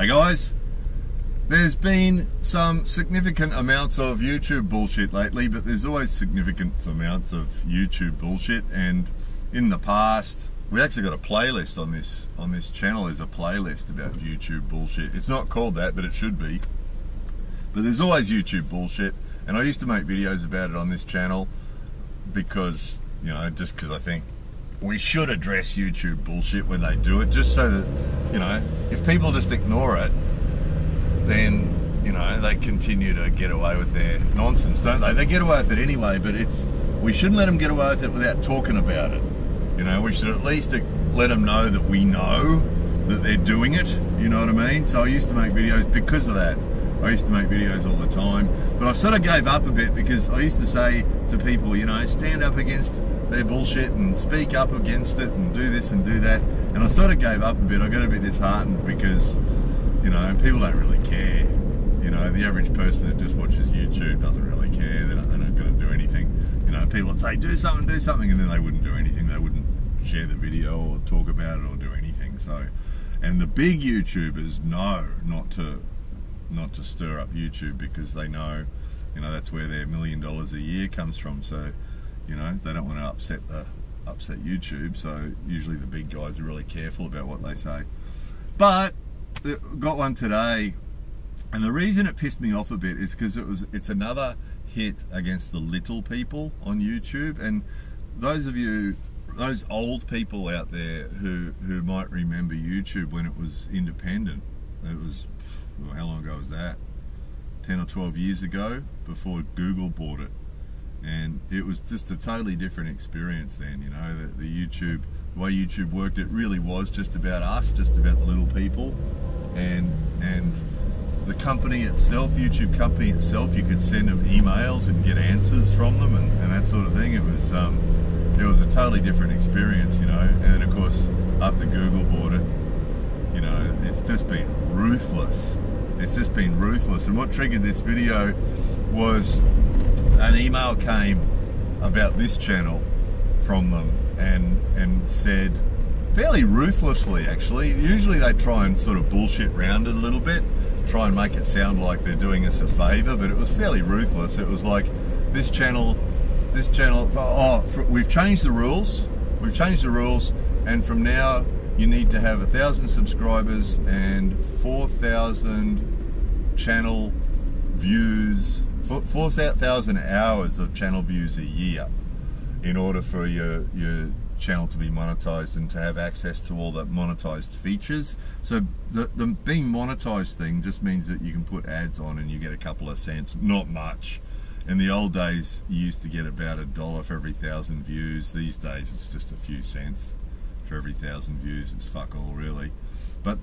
Hey guys, there's been some significant amounts of YouTube bullshit lately, but there's always significant amounts of YouTube bullshit. And in the past, we actually got a playlist on this channel. There's a playlist about YouTube bullshit. It's not called that, but it should be. But there's always YouTube bullshit, and I used to make videos about it on this channel because, you know, just because I think we should address YouTube bullshit when they do it, just so that, you know, if people just ignore it, then, you know, they continue to get away with their nonsense, don't they? They get away with it anyway, but we shouldn't let them get away with it without talking about it. You know, we should at least let them know that we know that they're doing it, you know what I mean? So I used to make videos because of that. I used to make videos all the time, but I sort of gave up a bit because I used to say to people, you know, stand up against their bullshit and speak up against it and do this and do that. And I sort of gave up a bit. I got a bit disheartened because, you know, people don't really care. You know, the average person that just watches YouTube doesn't really care. They're not going to do anything. You know, people would say, do something, and then they wouldn't do anything. They wouldn't share the video or talk about it or do anything. So, and the big YouTubers know not to stir up YouTube because they know, you know, that's where their $1 million a year comes from. So, you know, they don't want to upset YouTube. So usually the big guys are really careful about what they say. But got one today, and the reason it pissed me off a bit is because it's another hit against the little people on YouTube. And those of you, those old people out there who might remember YouTube when it was independent, it was, well, how long ago was that? 10 or 12 years ago, before Google bought it. And it was just a totally different experience then, you know, the way YouTube worked, it really was just about us, just about the little people. And the company itself, YouTube company itself, you could send them emails and get answers from them and that sort of thing. It was a totally different experience, you know. And then of course, after Google bought it, you know, it's just been ruthless. It's just been ruthless. And what triggered this video was an email came about this channel from them and said, fairly ruthlessly actually, usually they try and sort of bullshit round it a little bit, try and make it sound like they're doing us a favor, but it was fairly ruthless. It was like, this channel, we've changed the rules, and from now you need to have 1,000 subscribers and 4,000 channel views, 4,000 hours of channel views a year in order for your channel to be monetized and to have access to all the monetized features. So the being monetized thing just means that you can put ads on and you get a couple of cents, not much. In the old days, you used to get about $1 for every 1,000 views. These days, it's just a few cents for every 1,000 views. It's fuck all, really. But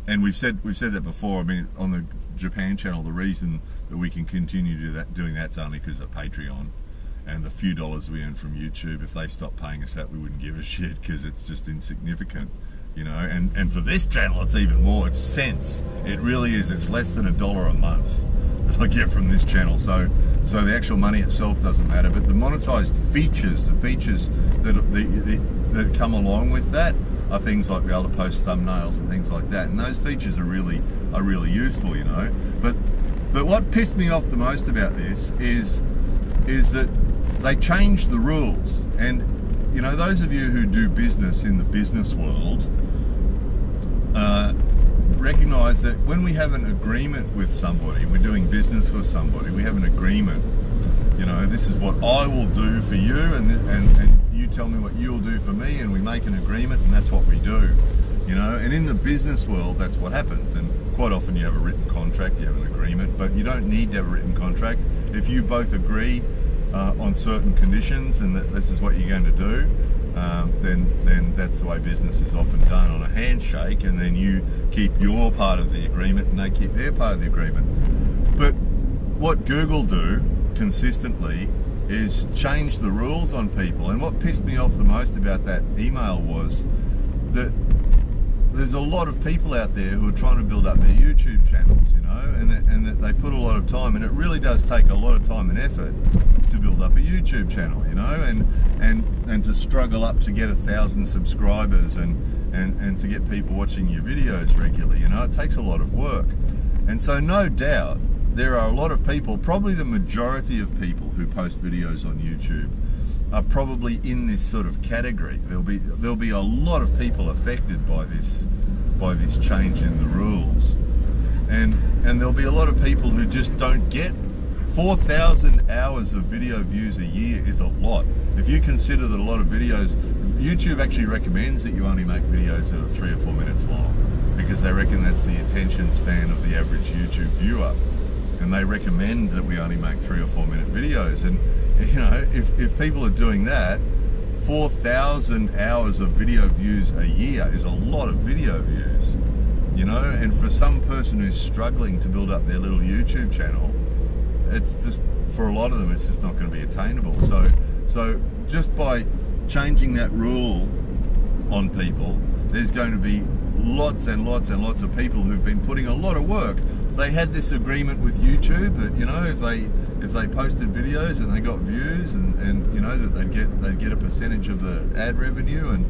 and we've said that before. I mean, on the Japan channel, the reason that we can continue doing that's only because of Patreon and the few dollars we earn from YouTube. If they stopped paying us that, we wouldn't give a shit because it's just insignificant, you know. And for this channel, it's even more. It's cents. It really is. It's less than $1 a month that I get from this channel. So the actual money itself doesn't matter, but the monetized features, the features that come along with that, are things like being able to post thumbnails and things like that. And those features are really useful, you know. But what pissed me off the most about this is that they changed the rules. And, you know, those of you who do business in the business world recognize that when we have an agreement with somebody, we're doing business with somebody, we have an agreement, you know, this is what I will do for you and you tell me what you'll do for me, and we make an agreement, and that's what we do, you know. And in the business world, that's what happens. And quite often you have a written contract, you have an agreement, but you don't need to have a written contract. If you both agree on certain conditions and that this is what you're going to do, then that's the way business is often done, on a handshake, and then you keep your part of the agreement and they keep their part of the agreement. But what Google do consistently is change the rules on people. And what pissed me off the most about that email was that there's a lot of people out there who are trying to build up their YouTube channels, you know, and that they put a lot of time, and it really does take a lot of time and effort to build up a YouTube channel, you know, and to struggle up to get 1,000 subscribers and and to get people watching your videos regularly. You know, it takes a lot of work. And so no doubt there are a lot of people, probably the majority of people who post videos on YouTube are probably in this sort of category. There'll be a lot of people affected by this change in the rules. And there'll be a lot of people who just don't get 4,000 hours of video views a year is a lot. If you consider that a lot of videos, YouTube actually recommends that you only make videos that are 3 or 4 minutes long, because they reckon that's the attention span of the average YouTube viewer. And they recommend that we only make 3 or 4 minute videos. And you know, if people are doing that, 4,000 hours of video views a year is a lot of video views, you know. And for some person who's struggling to build up their little YouTube channel, it's just, for a lot of them, it's just not going to be attainable. So just by changing that rule on people, there's going to be lots and lots and lots of people who've been putting a lot of work. They had this agreement with YouTube that, you know, if they posted videos and they got views, and you know, that they'd get a percentage of the ad revenue, and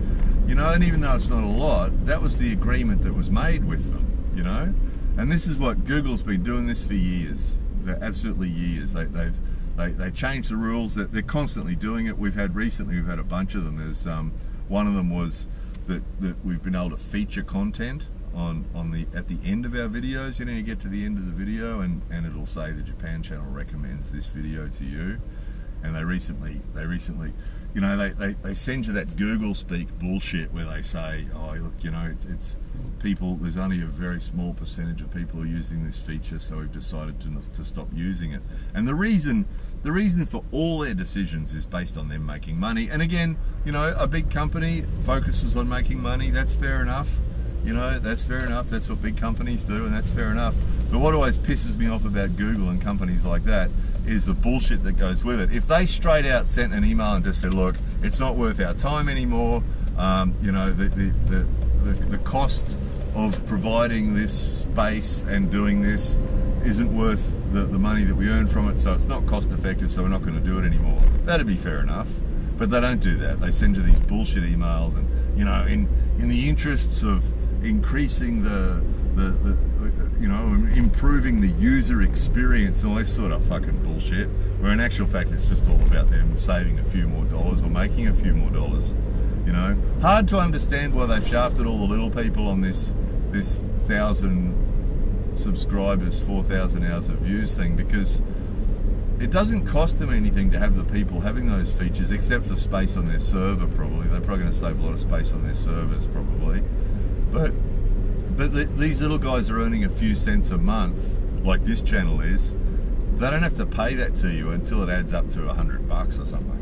you know, and even though it's not a lot, that was the agreement that was made with them, you know. And this is what Google's been doing this for years. They're absolutely years. They changed the rules. That they're constantly doing it. We've had a bunch of them. There's one of them was that we've been able to feature content at the end of our videos. You know, you get to the end of the video and it'll say the Japan channel recommends this video to you. And they recently, you know, they send you that Google speak bullshit where they say, oh look, you know, it's people, there's only a very small percentage of people who are using this feature, so we've decided to stop using it. And the reason for all their decisions is based on them making money. And again, you know, a big company focuses on making money. That's fair enough. You know, that's fair enough. That's what big companies do, and that's fair enough. But what always pisses me off about Google and companies like that is the bullshit that goes with it. If they straight out sent an email and just said, look, it's not worth our time anymore, you know, the cost of providing this space and doing this isn't worth the money that we earn from it, so it's not cost effective, so we're not going to do it anymore. That'd be fair enough. But they don't do that. They send you these bullshit emails, and you know, in the interests of increasing you know, improving the user experience and all this sort of fucking bullshit, where in actual fact it's just all about them saving a few more dollars or making a few more dollars. You know, hard to understand why they've shafted all the little people on this 1,000 subscribers, 4,000 hours of views thing, because it doesn't cost them anything to have the people having those features, except for space on their server. Probably they're probably going to save a lot of space on their servers, probably. But these little guys are earning a few cents a month, like this channel is. They don't have to pay that to you until it adds up to $100 or something.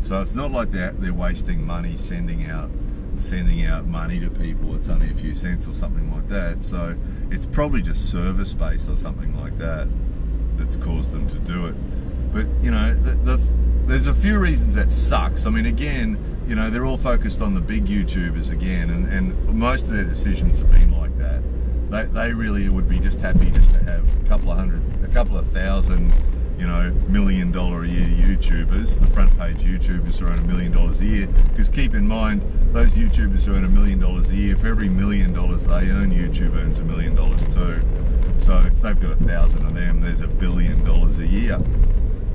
So it's not like they're wasting money sending out money to people. It's only a few cents or something like that. So it's probably just server space or something like that that's caused them to do it. But you know, there's a few reasons that sucks. I mean, again, you know, they're all focused on the big YouTubers again, and most of their decisions have been like that. They really would be just happy just to have a couple of thousand, you know, $1 million a year YouTubers, the front page YouTubers who earn $1 million a year. Because keep in mind, those YouTubers who earn $1 million a year, for every $1 million they earn, YouTube earns $1 million too. So if they've got 1,000 of them, there's $1 billion a year.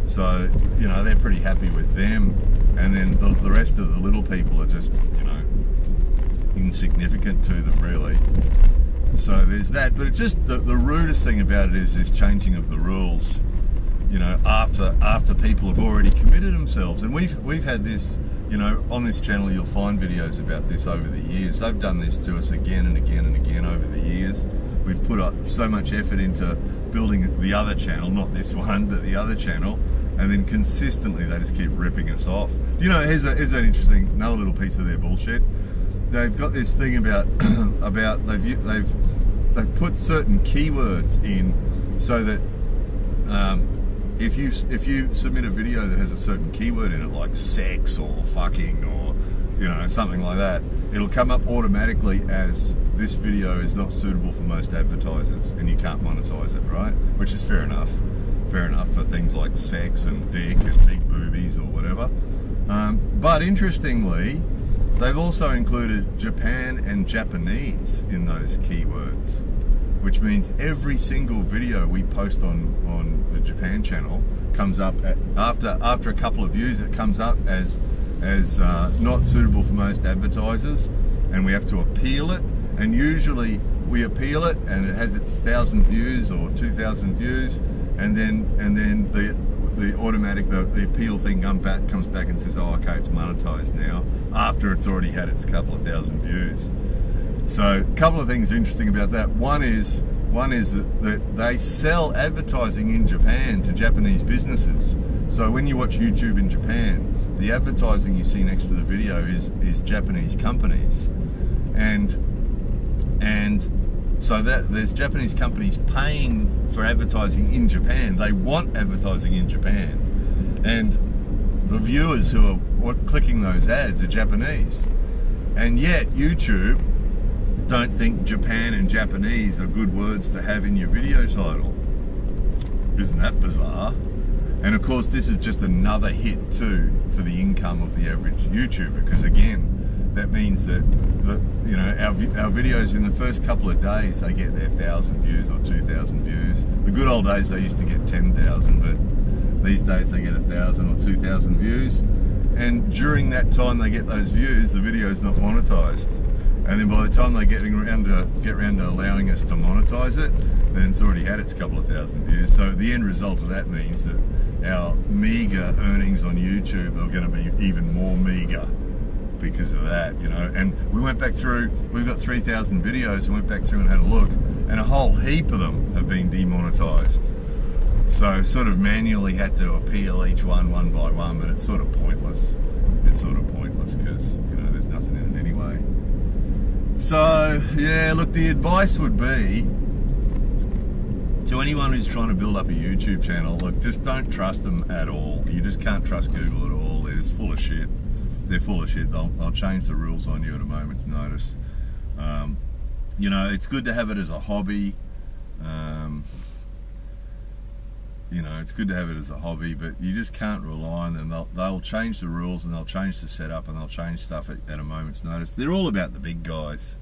So, you know, they're pretty happy with them. And then the rest of the little people are just, you know, insignificant to them, really. So there's that. But it's just the rudest thing about it is this changing of the rules, you know, after people have already committed themselves. And we've had this, you know, on this channel you'll find videos about this over the years. They've done this to us again and again and again over the years. We've put up so much effort into building the other channel, not this one, but the other channel, and then consistently they just keep ripping us off. You know, here's an interesting, another little piece of their bullshit. They've got this thing about they've put certain keywords in so that if you submit a video that has a certain keyword in it, like sex or fucking or, you know, something like that, it'll come up automatically as this video is not suitable for most advertisers and you can't monetize it, right? Which is fair enough for things like sex and dick and big boobies or whatever. But interestingly, they've also included Japan and Japanese in those keywords, which means every single video we post on the Japan channel comes up after a couple of views. It comes up as not suitable for most advertisers, and we have to appeal it. And usually we appeal it, and it has its 1,000 views or 2,000 views, and then the appeal thing comes back and says, oh, okay, it's monetized now, after it's already had its couple of thousand views. So a couple of things are interesting about that. One is that they sell advertising in Japan to Japanese businesses. So when you watch YouTube in Japan, the advertising you see next to the video is Japanese companies, and so that there's Japanese companies paying for advertising in Japan. They want advertising in Japan, and the viewers who are clicking those ads are Japanese, and yet YouTube don't think Japan and Japanese are good words to have in your video title. Isn't that bizarre? And of course, this is just another hit too for the income of the average YouTuber, because again, that means that you know, our videos in the first couple of days, they get their 1,000 views or 2,000 views. The good old days, they used to get 10,000, but these days they get 1,000 or 2,000 views. And during that time they get those views, the video's not monetized. And then by the time they get around to allowing us to monetize it, then it's already had its couple of thousand views. So the end result of that means that our meager earnings on YouTube are going to be even more meager because of that, you know. And we went back through, we've got 3,000 videos, and went back through and had a look, and a whole heap of them have been demonetized. So sort of manually had to appeal each one by one, but it's sort of pointless. It's sort of pointless because, you know, there's nothing in it anyway. So yeah, look, the advice would be to anyone who's trying to build up a YouTube channel, look, just don't trust them at all. You just can't trust Google at all. They're just full of shit. They're full of shit. They'll change the rules on you at a moment's notice. You know, it's good to have it as a hobby. You know, it's good to have it as a hobby, but you just can't rely on them. They'll change the rules, and they'll change the setup, and they'll change stuff at a moment's notice. They're all about the big guys.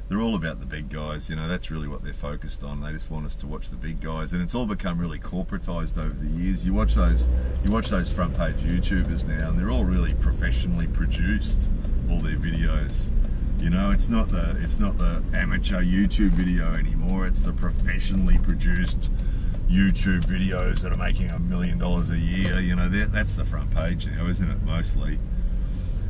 They're all about the big guys. You know, that's really what they're focused on. They just want us to watch the big guys, and it's all become really corporatized over the years. You watch those front page YouTubers now, and they're all really professionally produced, all their videos. You know, it's not the amateur YouTube video anymore. It's the professionally produced YouTube videos that are making $1 million a year. You know, that's the front page now, isn't it, mostly?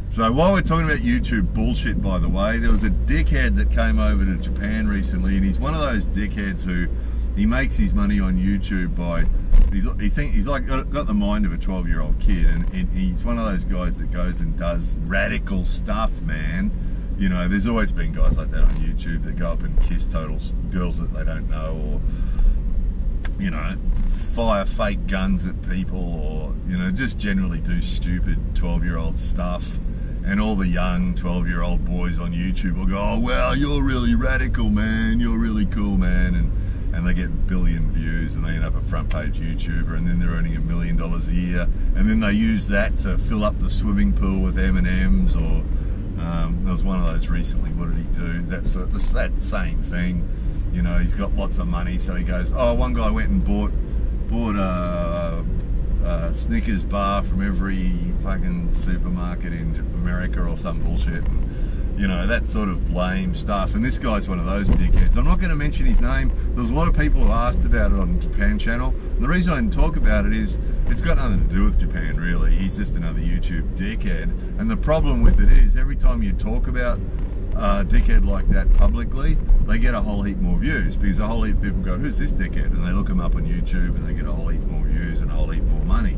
So while we're talking about YouTube bullshit, by the way, there was a dickhead that came over to Japan recently, and he's one of those dickheads who, he makes his money on YouTube by, he's like got the mind of a 12-year-old kid, and he's one of those guys that goes and does radical stuff, man. You know, there's always been guys like that on YouTube that go up and kiss girls that they don't know, or, you know, fire fake guns at people, or, you know, just generally do stupid 12-year-old stuff. And all the young 12-year-old boys on YouTube will go, oh, well, you're really radical, man, you're really cool, man, and they get 1 billion views, and they end up a front page YouTuber, and then they're earning $1 million a year, and then they use that to fill up the swimming pool with M&Ms, or there was one of those recently. What did he do? That's that same thing. You know, he's got lots of money, so he goes, oh, one guy went and bought a Snickers bar from every fucking supermarket in America or some bullshit, and, you know, that sort of lame stuff. And this guy's one of those dickheads. I'm not going to mention his name. There's a lot of people who asked about it on Japan channel, and the reason I didn't talk about it is it's got nothing to do with Japan, really. He's just another YouTube dickhead, and the problem with it is every time you talk about a dickhead like that publicly, they get a whole heap more views, because a whole heap of people go, who's this dickhead? And they look him up on YouTube, and they get a whole heap more views and a whole heap more money.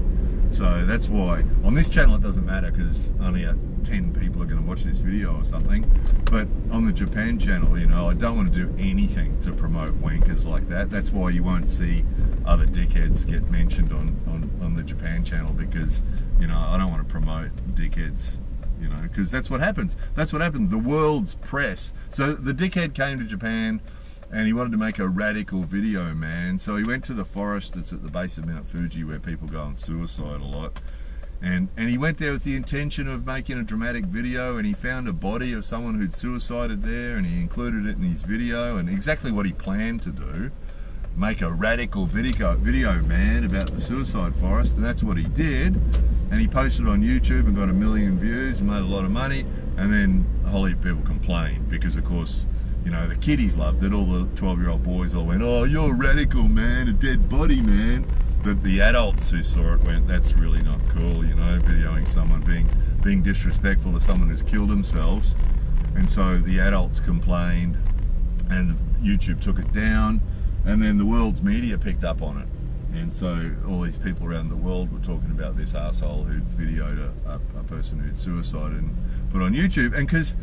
So that's why on this channel it doesn't matter, because only 10 people are going to watch this video or something. But on the Japan channel, you know, I don't want to do anything to promote wankers like that. That's why you won't see other dickheads get mentioned on the Japan channel, because, you know, I don't want to promote dickheads. You know, because that's what happens. That's what happened. The world's press. So the dickhead came to Japan, and he wanted to make a radical video, man. So he went to the forest that's at the base of Mount Fuji, where people go on suicide a lot. And he went there with the intention of making a dramatic video, and he found a body of someone who'd suicided there, and he included it in his video, and exactly what he planned to do, make a radical video man about the suicide forest, and that's what he did. And he posted on YouTube and got 1 million views and made a lot of money, and then a whole heap of people complained because, of course, you know, the kiddies loved it. All the 12-year-old boys all went, "Oh, you're radical, man, a dead body, man." But the adults who saw it went, "That's really not cool, you know, videoing someone being disrespectful to someone who's killed themselves." And so the adults complained, and YouTube took it down, and then the world's media picked up on it. And so all these people around the world were talking about this asshole who'd videoed a person who'd suicided and put on YouTube. And because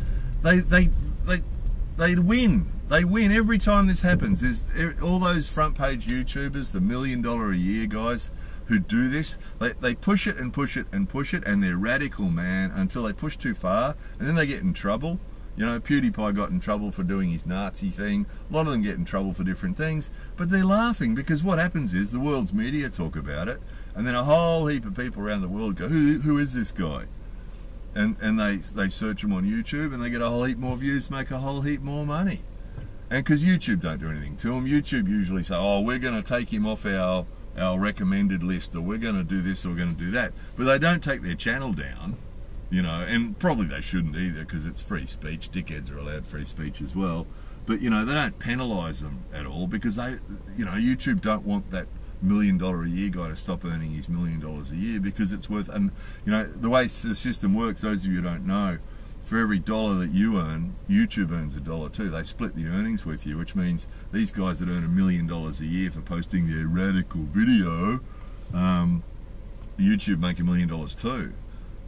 they win. They win every time this happens. There's all those front page YouTubers, the $1 million a year guys who do this. They push it and push it and push it, and they're radical, man, until they push too far, and then they get in trouble. You know, PewDiePie got in trouble for doing his Nazi thing. A lot of them get in trouble for different things, but they're laughing because what happens is the world's media talk about it, and then a whole heap of people around the world go, who is this guy? And they search him on YouTube, and they get a whole heap more views, make a whole heap more money. And because YouTube don't do anything to them, YouTube usually say, "Oh, we're going to take him off our recommended list, or we're going to do this, or we're going to do that." But they don't take their channel down, you know, and probably they shouldn't either, because it's free speech. Dickheads are allowed free speech as well. But, you know, they don't penalise them at all, because they, you know, YouTube don't want that $1 million a year guy to stop earning his $1 million a year, because it's worth, and you know, the way the system works, those of you who don't know, for every dollar that you earn, YouTube earns $1 too. They split the earnings with you, which means these guys that earn $1 million a year for posting their radical video, YouTube make $1 million too.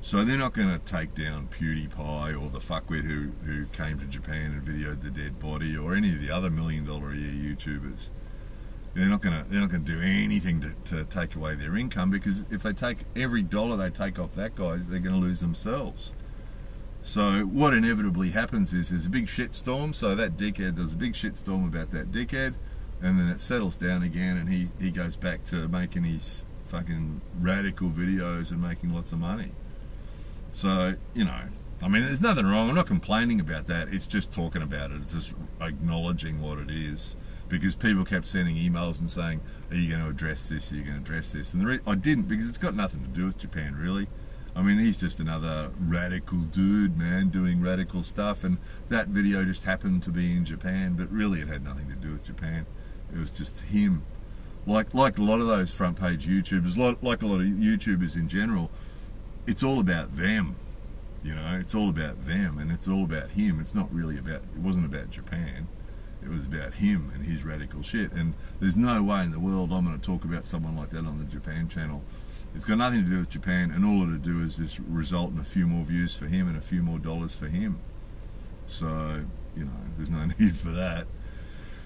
So they're not going to take down PewDiePie or the fuckwit who came to Japan and videoed the dead body, or any of the other $1 million a year YouTubers. They're not going to do anything to take away their income, because if they take every dollar they take off that guy, they're going to lose themselves. So what inevitably happens is there's a big shitstorm. So that dickhead does a big shitstorm about that dickhead, and then it settles down again, and he goes back to making his fucking radical videos and making lots of money. So, you know, I mean, there's nothing wrong. I'm not complaining about that. It's just talking about it. It's just acknowledging what it is. Because people kept sending emails and saying, "Are you going to address this? Are you going to address this?" And I didn't, because it's got nothing to do with Japan, really. I mean, he's just another radical dude, man, doing radical stuff. And that video just happened to be in Japan, but really it had nothing to do with Japan. It was just him. Like a lot of those front page YouTubers, like a lot of YouTubers in general, it's all about them. You know, it's all about them, and it's all about him. It's not really about, it wasn't about Japan. It was about him and his radical shit. And there's no way in the world I'm going to talk about someone like that on the Japan channel. It's got nothing to do with Japan, and all it'll do is just result in a few more views for him and a few more dollars for him. So, you know, there's no need for that.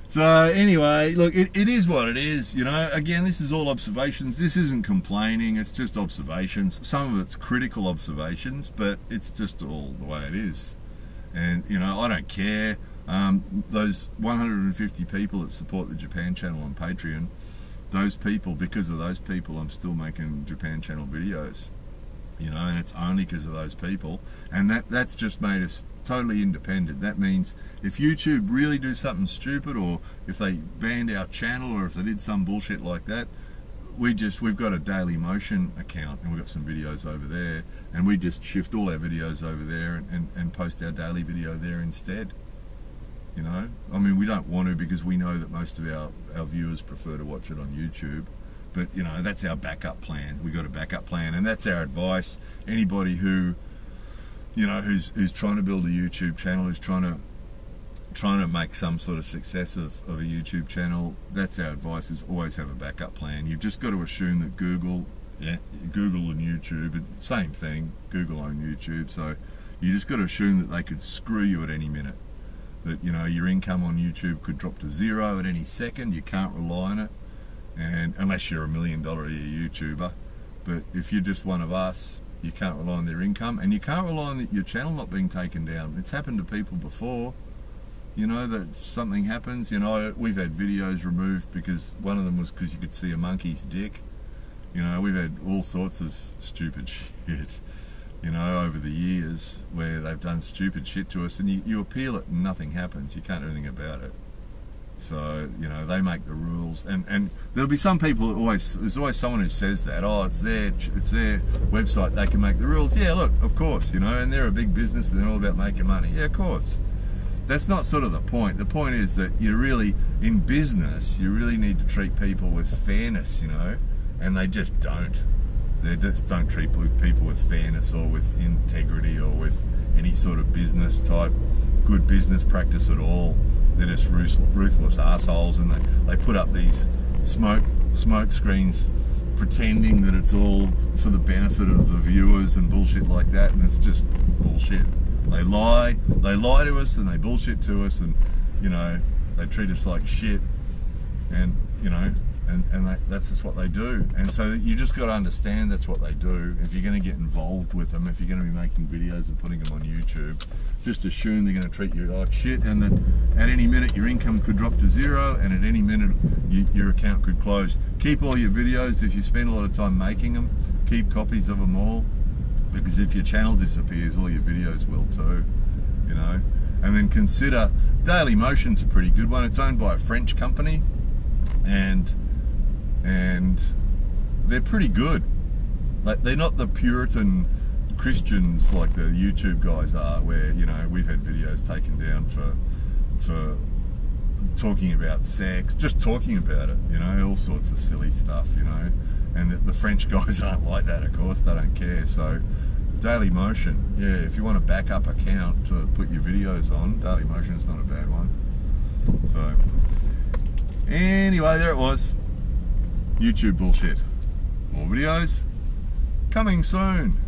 So anyway, look, it is what it is, you know. Again, this is all observations. This isn't complaining, it's just observations. Some of it's critical observations, but it's just all the way it is. And, you know, I don't care. Those 150 people that support the Japan channel on Patreon, those people, because of those people, I'm still making Japan channel videos. You know, and it's only because of those people. And that's just made us totally independent. That means if YouTube really do something stupid, or if they banned our channel, or if they did some bullshit like that, we've got a Daily Motion account, and we've got some videos over there, and we just shift all our videos over there and post our daily video there instead. You know, I mean, we don't want to, because we know that most of our viewers prefer to watch it on YouTube. But, you know, that's our backup plan. We've got a backup plan, and that's our advice. Anybody who, you know, who's trying to build a YouTube channel, who's trying to make some sort of success of a YouTube channel, that's our advice, is always have a backup plan. You've just got to assume that Google and YouTube, same thing, Google own YouTube, so you just got to assume that they could screw you at any minute. That, you know, your income on YouTube could drop to zero at any second. You can't rely on it, and unless you're $1 million a year YouTuber. But if you're just one of us, you can't rely on their income, and you can't rely on your channel not being taken down. It's happened to people before, you know, that something happens. You know, we've had videos removed because one of them was because you could see a monkey's dick, You know, we've had all sorts of stupid shit, you know, over the years where they've done stupid shit to us, and you appeal it and nothing happens. You can't do anything about it. So, you know, they make the rules, and there'll be some people that there's always someone who says that, oh, it's their website, they can make the rules. Yeah, look, of course, you know, and they're a big business and they're all about making money. Yeah, of course. That's not sort of the point. The point is that you really, in business, you really need to treat people with fairness, you know, and they just don't. They just don't treat people with fairness or with integrity or with any sort of business type, good business practice at all. They're just ruthless assholes, and they put up these smoke screens pretending that it's all for the benefit of the viewers and bullshit like that, and it's just bullshit. They lie to us, and they bullshit to us, and, you know, they treat us like shit, and, you know, and that's just what they do. And so you just got to understand that's what they do. If you're going to get involved with them, if you're going to be making videos and putting them on YouTube, just assume they're going to treat you like shit, and that at any minute your income could drop to zero, and at any minute your account could close. Keep all your videos. If you spend a lot of time making them, keep copies of them all, because if your channel disappears, all your videos will too, you know. And then consider, Dailymotion's a pretty good one. It's owned by a French company, and they're pretty good. Like, they're not the Puritan Christians like the YouTube guys are, where, you know, we've had videos taken down for talking about sex, just talking about it, you know, all sorts of silly stuff, you know. And the French guys aren't like that, of course. They don't care. So Dailymotion, yeah, if you want a backup account to put your videos on, Dailymotion's not a bad one. So anyway, there it was. YouTube bullshit. More videos coming soon.